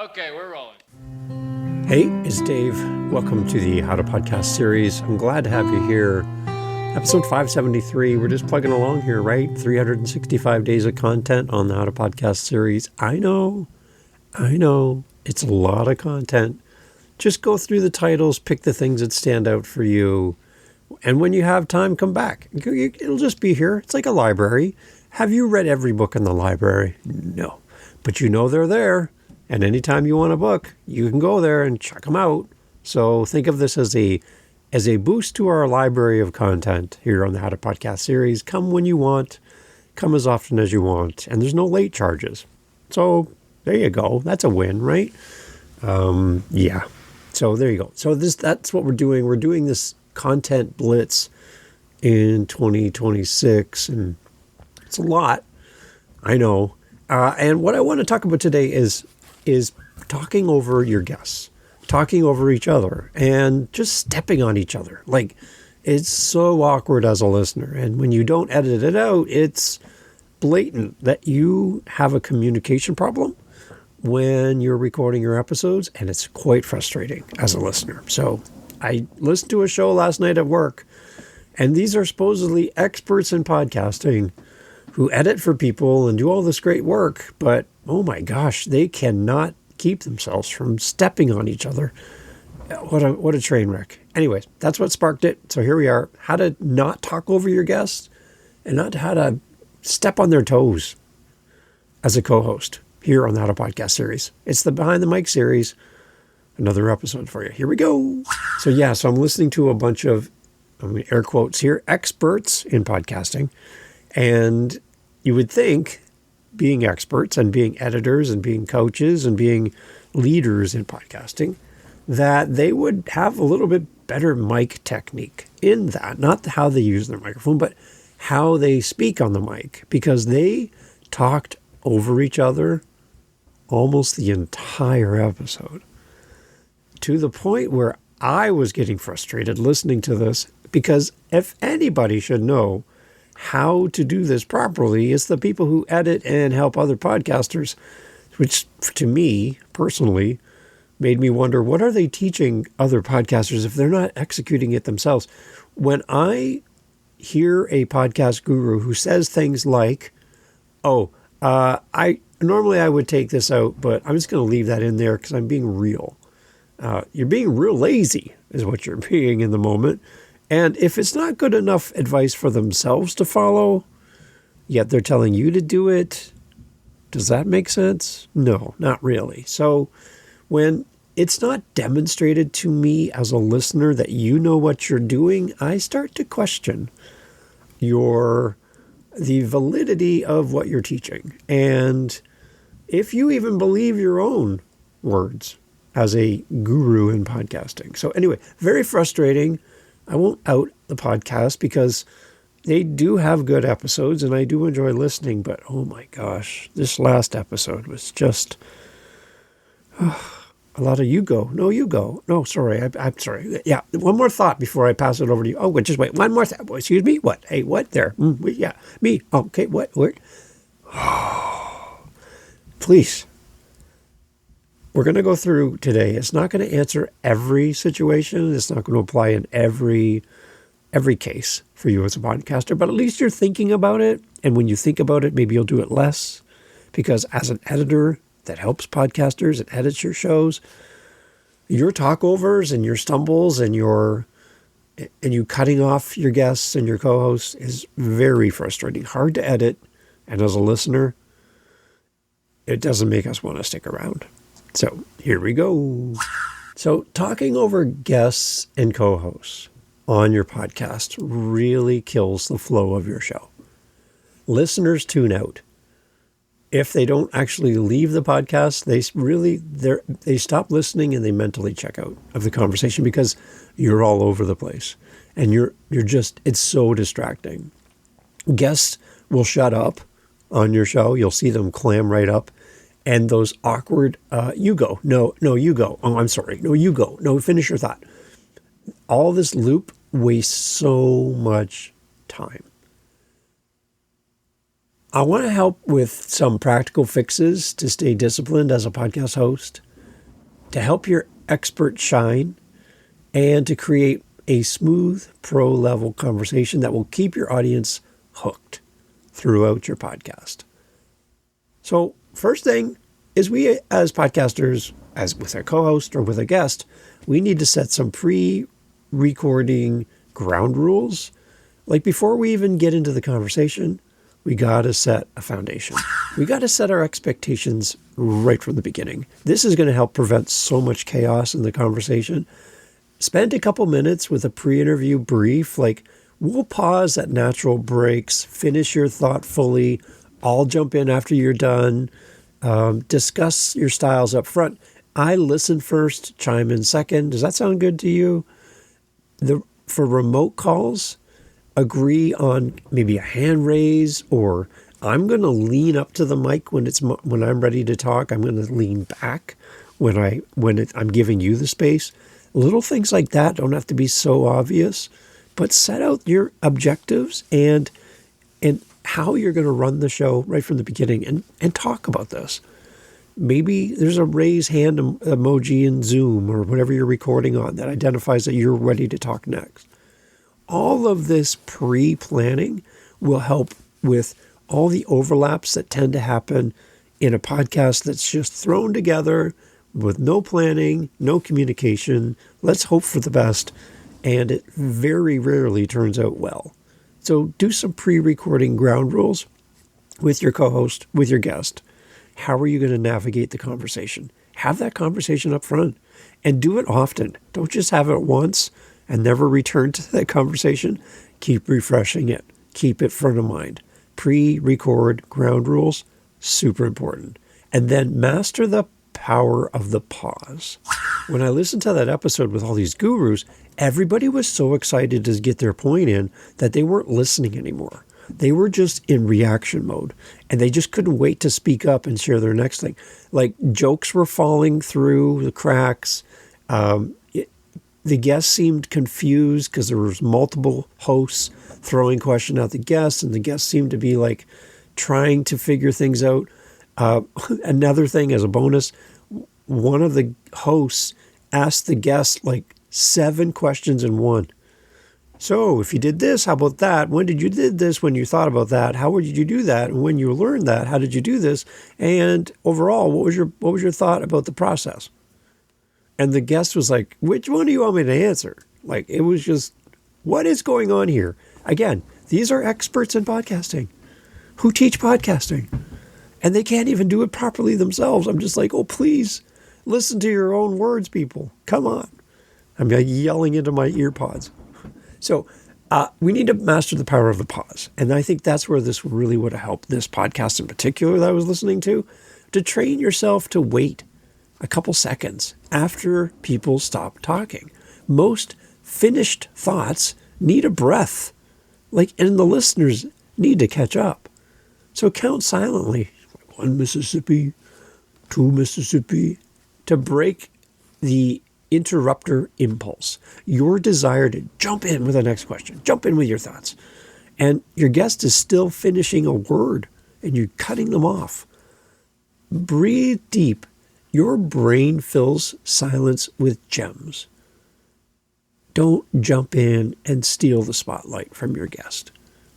Okay, we're rolling. Hey, it's Dave. Welcome to the How to Podcast series. I'm glad to have you here. Episode 573. We're just plugging along here, right? 365 days of content on the How to Podcast series. I know. It's a lot of content. Just go through the titles, pick the things that stand out for you. And when you have time, come back. It'll just be here. It's like a library. Have you read every book in the library? No. But you know they're there. And anytime you want a book, you can go there and check them out. So think of this as a boost to our library of content here on the How to Podcast series. Come when you want, come as often as you want, and there's no late charges. So there you go. That's a win, right? Yeah. So there you go. So that's what we're doing. We're doing this content blitz in 2026, and it's a lot. I know. And what I want to talk about today is talking over your guests, talking over each other, and just stepping on each other. Like, it's so awkward as a listener. And when you don't edit it out, it's blatant that you have a communication problem when you're recording your episodes, and it's quite frustrating as a listener. So I listened to a show last night at work, and these are supposedly experts in podcasting who edit for people and do all this great work, but oh my gosh, they cannot keep themselves from stepping on each other. What a train wreck. Anyways, that's what sparked it. So here we are. How to not talk over your guests and not how to step on their toes as a co-host here on the How to Podcast series. It's the Behind the Mic series. Another episode for you. Here we go. So I'm listening to a bunch of, air quotes here, experts in podcasting. And you would think, being experts and being editors and being coaches and being leaders in podcasting, that they would have a little bit better mic technique in that. Not how they use their microphone, but how they speak on the mic. Because they talked over each other almost the entire episode. To the point where I was getting frustrated listening to this, because if anybody should know how to do this properly, it's the people who edit and help other podcasters, which to me personally made me wonder, what are they teaching other podcasters if they're not executing it themselves? When I hear a podcast guru who says things like, I would take this out, but I'm just going to leave that in there because I'm being real. You're being real lazy is what you're being in the moment. And if it's not good enough advice for themselves to follow, yet they're telling you to do it, does that make sense? No, not really. So when it's not demonstrated to me as a listener that you know what you're doing, I start to question the validity of what you're teaching. And if you even believe your own words as a guru in podcasting. So anyway, very frustrating. I won't out the podcast because they do have good episodes and I do enjoy listening, but oh my gosh, this last episode was just a lot of you go. No, you go. No, sorry. I'm sorry. Yeah. One more thought before I pass it over to you. Oh, just wait. One more thought. Excuse me. What? Hey, what there? Yeah. Me. Okay. What? Where? Please. We're going to go through today. It's not going to answer every situation. It's not going to apply in every case for you as a podcaster, but at least you're thinking about it. And when you think about it, maybe you'll do it less, because as an editor that helps podcasters and edits your shows, your talkovers and your stumbles and you cutting off your guests and your co-hosts is very frustrating, hard to edit. And as a listener, it doesn't make us want to stick around. So here we go. So talking over guests and co-hosts on your podcast really kills the flow of your show. Listeners tune out. If they don't actually leave the podcast, they stop listening and they mentally check out of the conversation because you're all over the place and it's so distracting. Guests will shut up on your show. You'll see them clam right up. And those awkward, you go, no, you go. Oh, I'm sorry. No, you go. No, finish your thought. All this loop wastes so much time. I want to help with some practical fixes to stay disciplined as a podcast host to help your expert shine and to create a smooth pro-level conversation that will keep your audience hooked throughout your podcast. So first thing is we as podcasters, as with a co-host or with a guest, we need to set some pre-recording ground rules. Like before we even get into the conversation, we got to set a foundation. We got to set our expectations right from the beginning. This is going to help prevent so much chaos in the conversation. Spend a couple minutes with a pre-interview brief. Like, we'll pause at natural breaks, finish your thought fully. I'll jump in after you're done. Discuss your styles up front. I listen first, chime in second. Does that sound good to you? For remote calls, agree on maybe a hand raise, or I'm going to lean up to the mic when I'm ready to talk. I'm going to lean back when I'm giving you the space. Little things like that don't have to be so obvious, but set out your objectives and how you're going to run the show right from the beginning and talk about this. Maybe there's a raise hand emoji in Zoom or whatever you're recording on that identifies that you're ready to talk next. All of this pre-planning will help with all the overlaps that tend to happen in a podcast that's just thrown together with no planning, no communication. Let's hope for the best. And it very rarely turns out well. So do some pre-recording ground rules with your co-host, with your guest. How are you going to navigate the conversation? Have that conversation up front and do it often. Don't just have it once and never return to that conversation. Keep refreshing it. Keep it front of mind. Pre-record ground rules, super important. And then master the power of the pause. When I listened to that episode with all these gurus, everybody was so excited to get their point in that they weren't listening anymore. They were just in reaction mode, and they just couldn't wait to speak up and share their next thing. Like, jokes were falling through the cracks. The guests seemed confused because there was multiple hosts throwing questions at the guests, and the guests seemed to be like trying to figure things out. Another thing as a bonus, one of the hosts asked the guests like 7 questions in one. So if you did this, how about that? When did you did this? When you thought about that? How did you do that? And when you learned that, how did you do this? And overall, what was your thought about the process? And the guest was like, which one do you want me to answer? Like, it was just, what is going on here? Again, these are experts in podcasting who teach podcasting, and they can't even do it properly themselves. I'm just like, oh, please listen to your own words, people. Come on. I'm yelling into my ear pods. So we need to master the power of the pause. And I think that's where this really would have helped, this podcast in particular that I was listening to train yourself to wait a couple seconds after people stop talking. Most finished thoughts need a breath, and the listeners need to catch up. So count silently, 1 Mississippi, 2 Mississippi, to break the interrupter impulse, your desire to jump in with the next question, jump in with your thoughts. And your guest is still finishing a word and you're cutting them off. Breathe deep. Your brain fills silence with gems. Don't jump in and steal the spotlight from your guest,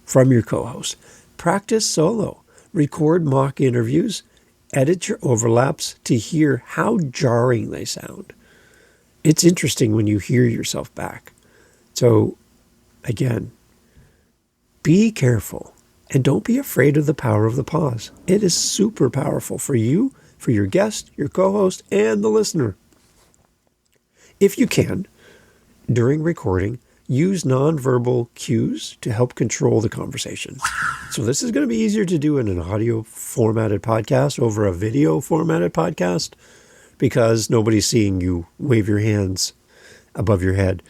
from your co-host. Practice solo. Record mock interviews. Edit your overlaps to hear how jarring they sound. It's interesting when you hear yourself back. So, again, be careful and don't be afraid of the power of the pause. It is super powerful for you, for your guest, your co-host, and the listener. If you can, during recording, use nonverbal cues to help control the conversation. So this is going to be easier to do in an audio formatted podcast over a video formatted podcast, because nobody's seeing you wave your hands above your head.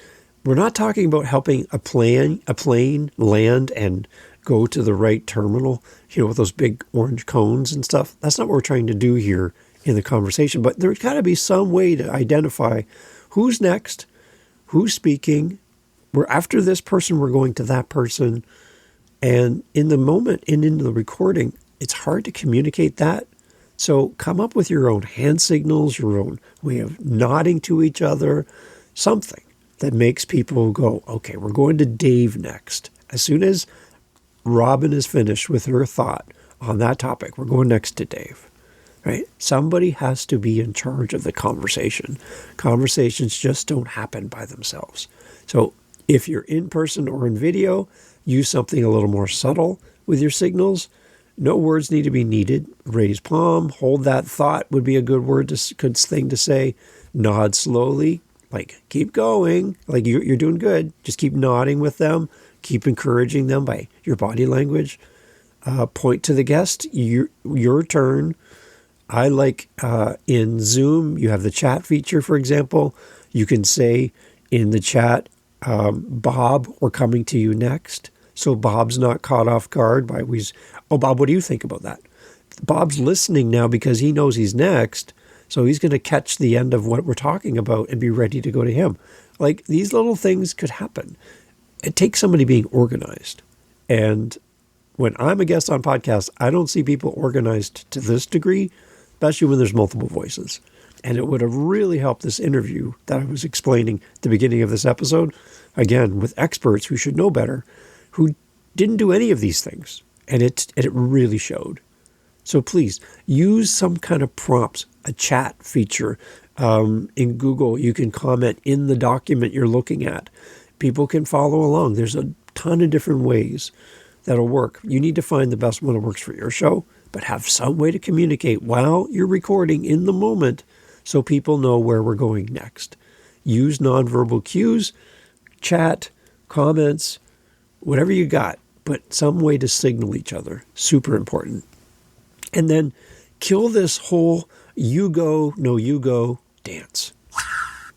We're not talking about helping a plane land and go to the right terminal, with those big orange cones and stuff. That's not what we're trying to do here in the conversation. But there's got to be some way to identify who's next, who's speaking. We're after this person, we're going to that person. And in the moment and in the recording, it's hard to communicate that So come up with your own hand signals, your own way of nodding to each other, something that makes people go, okay, we're going to Dave next. As soon as Robin is finished with her thought on that topic, we're going next to Dave, right? Somebody has to be in charge of the conversation. Conversations just don't happen by themselves. So if you're in person or in video, use something a little more subtle with your signals. No words need to be needed. Raise palm, hold that thought would be a good good thing to say. Nod slowly, like keep going, like you're doing good. Just keep nodding with them. Keep encouraging them by your body language. Point to the guest, your turn. I like in Zoom, you have the chat feature, for example. You can say in the chat, Bob, we're coming to you next. So Bob's not caught off guard by Bob, what do you think about that? Bob's listening now because he knows he's next. So he's going to catch the end of what we're talking about and be ready to go to him. Like these little things could happen. It takes somebody being organized. And when I'm a guest on podcasts, I don't see people organized to this degree, especially when there's multiple voices. And it would have really helped this interview that I was explaining at the beginning of this episode, again, with experts who should know better, who didn't do any of these things. And it really showed. So please use some kind of prompts, a chat feature. In Google, you can comment in the document you're looking at. People can follow along. There's a ton of different ways that'll work. You need to find the best one that works for your show, but have some way to communicate while you're recording in the moment so people know where we're going next. Use nonverbal cues, chat, comments, whatever you got, but some way to signal each other. Super important. And then kill this whole you go, no you go dance.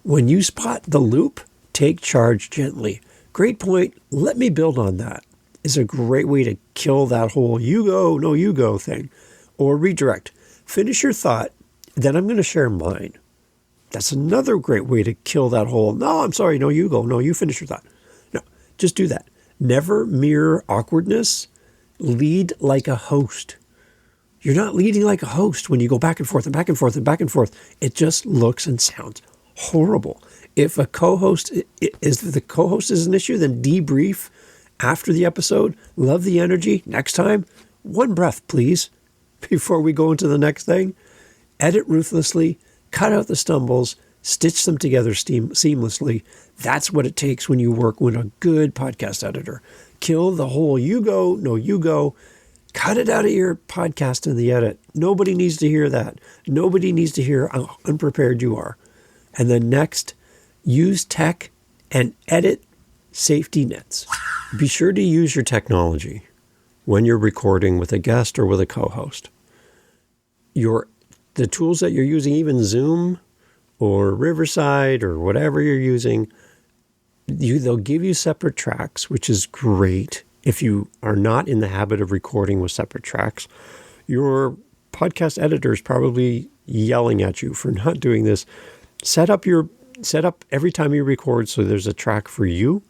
When you spot the loop, take charge gently. Great point. Let me build on that. Is a great way to kill that whole you go, no you go thing. Or redirect. Finish your thought, then I'm going to share mine. That's another great way to kill that whole, no, I'm sorry, no you go, no you finish your thought. No, just do that. Never mirror awkwardness. Lead like a host. You're not leading like a host when you go back and forth and back and forth and back and forth. It just looks and sounds horrible. If the co-host is an issue, then debrief after the episode. Love the energy. Next time, one breath, please, before we go into the next thing. Edit ruthlessly, cut out the stumbles, stitch them together seamlessly. That's what it takes when you work with a good podcast editor. Kill the whole you go, no you go. Cut it out of your podcast in the edit. Nobody needs to hear that. Nobody needs to hear how unprepared you are. And then next, use tech and edit safety nets. Be sure to use your technology when you're recording with a guest or with a co-host. The tools that you're using, even Zoom or Riverside or whatever you're using, they'll give you separate tracks, which is great. If you are not in the habit of recording with separate tracks, your podcast editor is probably yelling at you for not doing this. Set up every time you record so there's a track for you,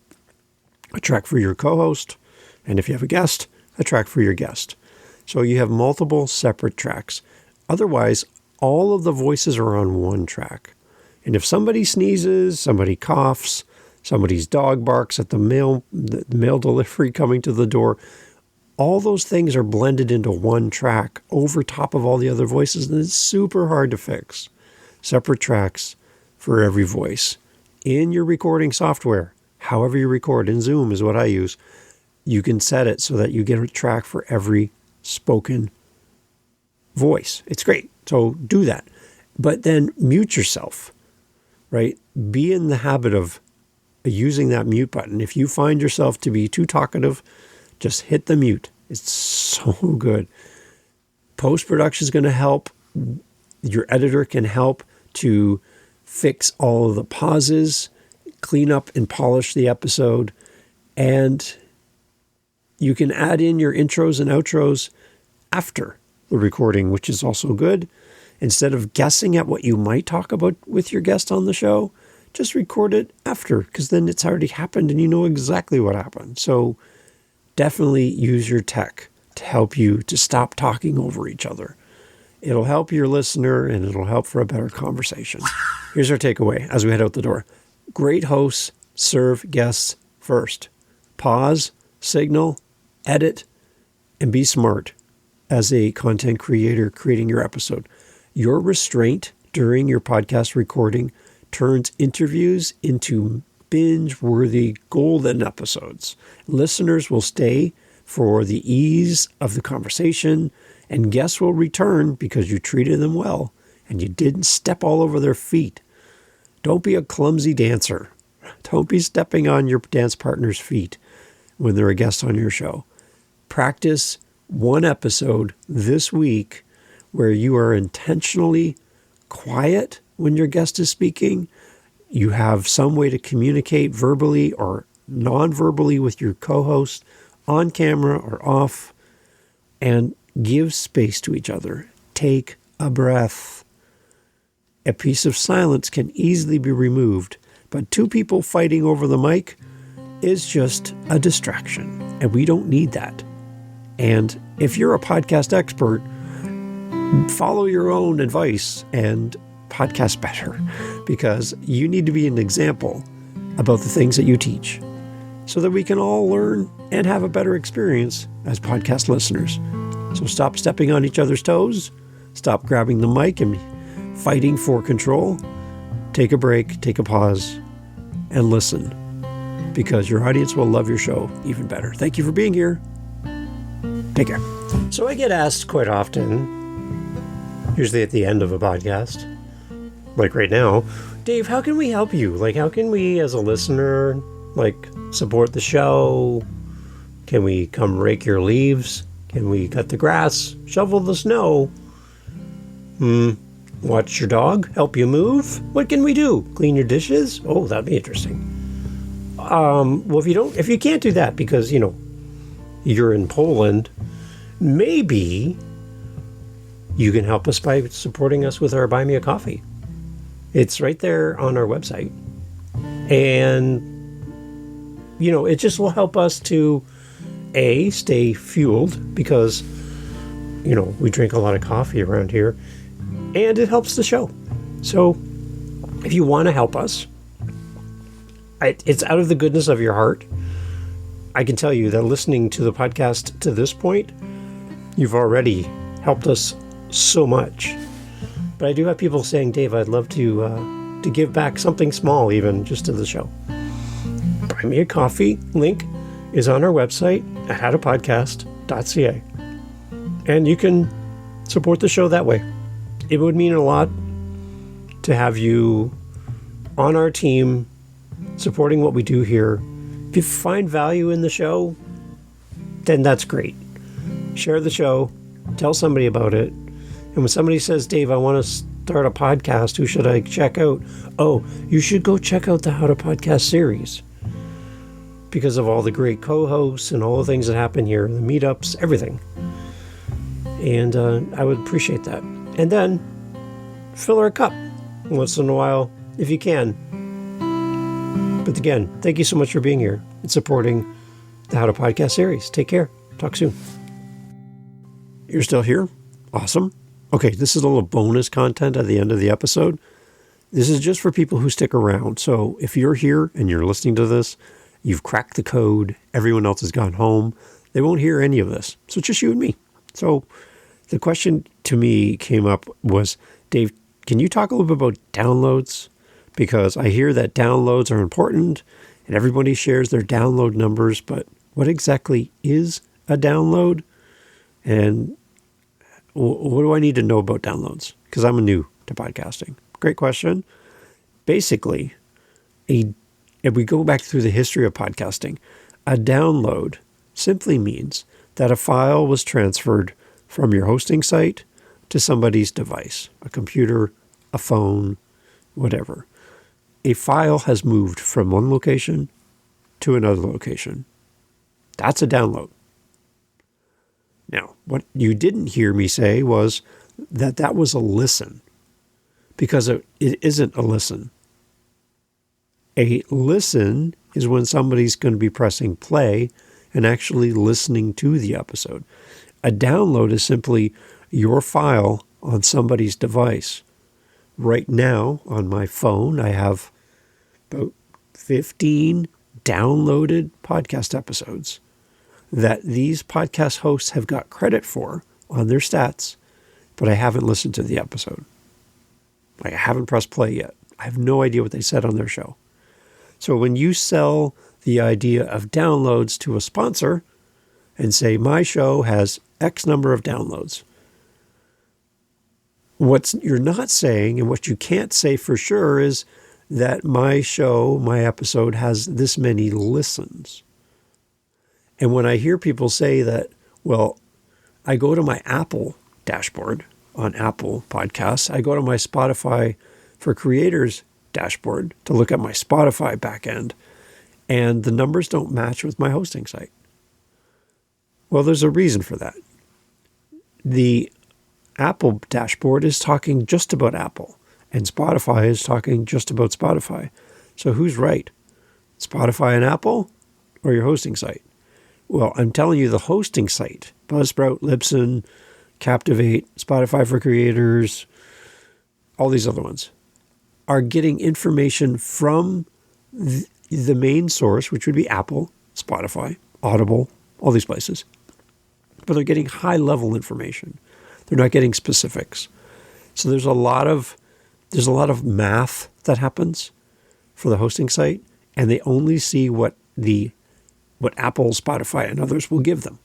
a track for your co-host, and if you have a guest, a track for your guest. So you have multiple separate tracks. Otherwise, all of the voices are on one track. And if somebody sneezes, somebody coughs, somebody's dog barks at the mail delivery coming to the door, all those things are blended into one track over top of all the other voices, and it's super hard to fix. Separate tracks for every voice. In your recording software, however you record, in Zoom is what I use, you can set it so that you get a track for every spoken voice. It's great. So do that. But then mute yourself, right? Be in the habit of using that mute button. If you find yourself to be too talkative, just hit the mute. It's so good. Post-production is going to help. Your editor can help to fix all of the pauses, clean up and polish the episode, and you can add in your intros and outros after the recording, which is also good. Instead of guessing at what you might talk about with your guest on the show, just record it after, because then it's already happened and you know exactly what happened. So definitely use your tech to help you to stop talking over each other. It'll help your listener, and it'll help for a better conversation. Here's our takeaway as we head out the door. Great hosts serve guests first. Pause, signal, edit, and be smart as a content creator creating your episode. Your restraint during your podcast recording turns interviews into binge-worthy golden episodes. Listeners will stay for the ease of the conversation, and guests will return because you treated them well and you didn't step all over their feet. Don't be a clumsy dancer. Don't be stepping on your dance partner's feet when they're a guest on your show. Practice one episode this week where you are intentionally quiet when your guest is speaking. You have some way to communicate verbally or non-verbally with your co-host, on camera or off, and give space to each other. Take a breath. A piece of silence can easily be removed, but two people fighting over the mic is just a distraction, and we don't need that. And if you're a podcast expert, follow your own advice and podcast better, because you need to be an example about the things that you teach so that we can all learn and have a better experience as podcast listeners. So stop stepping on each other's toes, stop grabbing the mic and fighting for control. Take a break, take a pause, and listen, because your audience will love your show even better. Thank you for being here. Take care. So I get asked quite often, usually at the end of a podcast, like right now, Dave, how can we help you? Like, how can we as a listener, like, support the show? Can we come rake your leaves? Can we cut the grass, shovel the snow? Watch your dog, help you move? What can we do? Clean your dishes? Oh, that'd be interesting. Well, if you can't do that because, you're in Poland, maybe you can help us by supporting us with our Buy Me a Coffee. It's right there on our website. And, it just will help us to, A, stay fueled because, we drink a lot of coffee around here, and it helps the show. So if you want to help us, it's out of the goodness of your heart. I can tell you that listening to the podcast to this point, you've already helped us so much. But I do have people saying, Dave, I'd love to give back something small, even just to the show. Buy Me a Coffee link is on our website at howtopodcast.ca. And you can support the show that way. It would mean a lot to have you on our team supporting what we do here. If you find value in the show, then that's great. Share the show, tell somebody about it. And when somebody says, Dave, I want to start a podcast, who should I check out? Oh, you should go check out the How to Podcast series because of all the great co-hosts and all the things that happen here, the meetups, everything. And I would appreciate that. And then fill our cup once in a while if you can. But again, thank you so much for being here and supporting the How to Podcast series. Take care. Talk soon. You're still here? Awesome. Okay, this is a little bonus content at the end of the episode. This is just for people who stick around. So if you're here and you're listening to this, you've cracked the code, everyone else has gone home, they won't hear any of this. So it's just you and me. So the question to me came up was, Dave, can you talk a little bit about downloads? Because I hear that downloads are important and everybody shares their download numbers, but what exactly is a download? And what do I need to know about downloads? Because I'm new to podcasting. Great question. Basically, if we go back through the history of podcasting, a download simply means that a file was transferred from your hosting site to somebody's device, a computer, a phone, whatever. A file has moved from one location to another location. That's a download. Now, what you didn't hear me say was that was a listen, because it isn't a listen. A listen is when somebody's going to be pressing play and actually listening to the episode. A download is simply your file on somebody's device. Right now, on my phone, I have about 15 downloaded podcast episodes that these podcast hosts have got credit for on their stats, but I haven't listened to the episode. I haven't pressed play yet. I have no idea what they said on their show. So when you sell the idea of downloads to a sponsor and say, my show has X number of downloads, what you're not saying and what you can't say for sure is that my show, my episode has this many listens. And when I hear people say that, well, I go to my Apple dashboard on Apple Podcasts, I go to my Spotify for Creators dashboard to look at my Spotify backend, and the numbers don't match with my hosting site. Well, there's a reason for that. The Apple dashboard is talking just about Apple, and Spotify is talking just about Spotify. So who's right? Spotify and Apple, or your hosting site? Well, I'm telling you, the hosting site, Buzzsprout, Libsyn, Captivate, Spotify for Creators, all these other ones, are getting information from the main source, which would be Apple, Spotify, Audible, all these places. But they're getting high-level information. They're not getting specifics. So there's a lot of math that happens for the hosting site, and they only see what Apple, Spotify, and others will give them.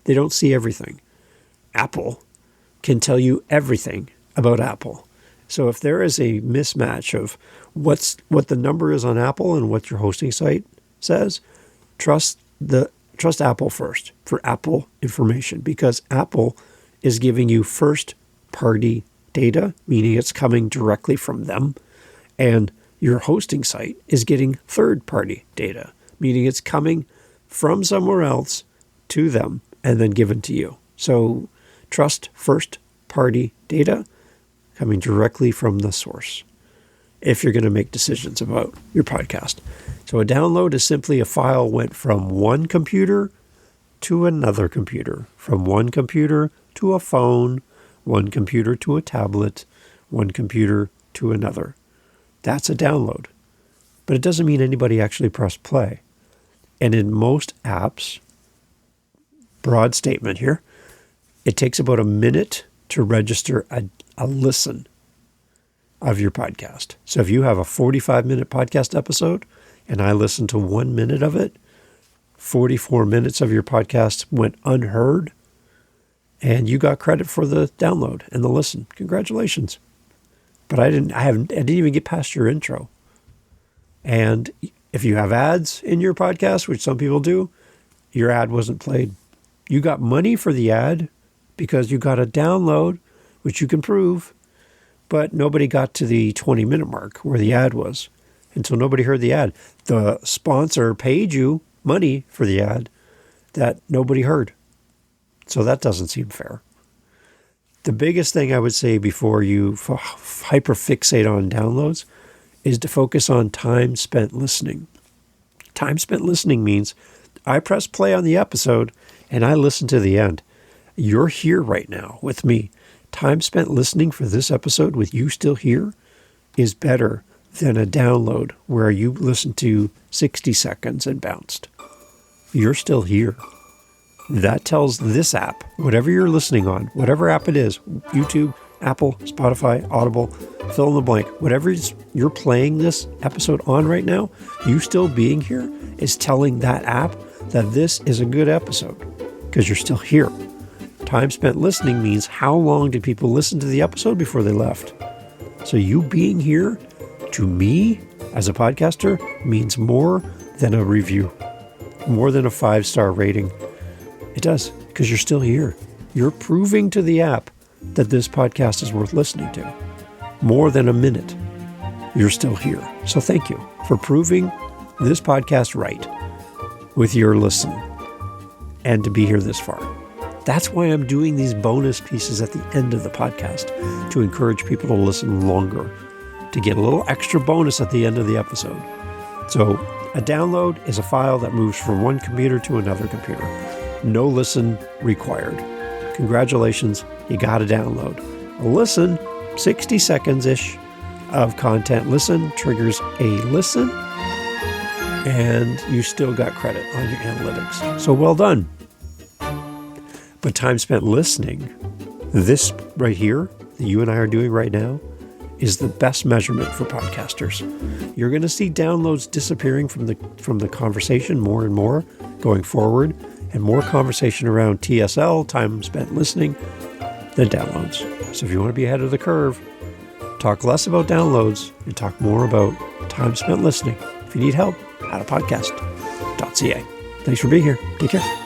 They don't see everything. Apple can tell you everything about Apple. So if there is a mismatch of what the number is on Apple and what your hosting site says, trust Apple first for Apple information, because Apple is giving you first-party data, meaning it's coming directly from them, and your hosting site is getting third-party data, meaning it's coming from somewhere else to them and then given to you. So trust first-party data coming directly from the source if you're going to make decisions about your podcast. So a download is simply a file went from one computer to another computer, from one computer to a phone, one computer to a tablet, one computer to another. That's a download. But it doesn't mean anybody actually pressed play. And in most apps, broad statement here, it takes about a minute to register a listen of your podcast. So if you have a 45-minute podcast episode and I listen to 1 minute of it, 44 minutes of your podcast went unheard, and you got credit for the download and the listen. Congratulations. But I didn't even get past your intro. And if you have ads in your podcast, which some people do, your ad wasn't played. You got money for the ad because you got a download, which you can prove, but nobody got to the 20-minute mark where the ad was. And so nobody heard the ad. The sponsor paid you money for the ad that nobody heard. So that doesn't seem fair. The biggest thing I would say before you hyperfixate on downloads is to focus on time spent listening. Time spent listening means I press play on the episode and I listen to the end. You're here right now with me. Time spent listening for this episode with you still here is better than a download where you listened to 60 seconds and bounced. You're still here. That tells this app, whatever you're listening on, whatever app it is, YouTube, Apple, Spotify, Audible, fill in the blank, whatever you're playing this episode on right now, you still being here is telling that app that this is a good episode because you're still here. Time spent listening means how long did people listen to the episode before they left? So you being here, to me, as a podcaster, means more than a review, more than a 5-star rating. It does, because you're still here. You're proving to the app that this podcast is worth listening to. More than a minute, you're still here. So thank you for proving this podcast right with your listen and to be here this far. That's why I'm doing these bonus pieces at the end of the podcast to encourage people to listen longer, to get a little extra bonus at the end of the episode. So a download is a file that moves from one computer to another computer. No listen required. Congratulations, you got a download. A listen, 60 seconds-ish of content listen triggers a listen, and you still got credit on your analytics. So well done. But time spent listening, this right here that you and I are doing right now, is the best measurement for podcasters. You're going to see downloads disappearing from the conversation more and more going forward, and more conversation around TSL, time spent listening, than downloads. So if you want to be ahead of the curve, talk less about downloads and talk more about time spent listening. If you need help, howtopodcast.ca. Thanks for being here. Take care.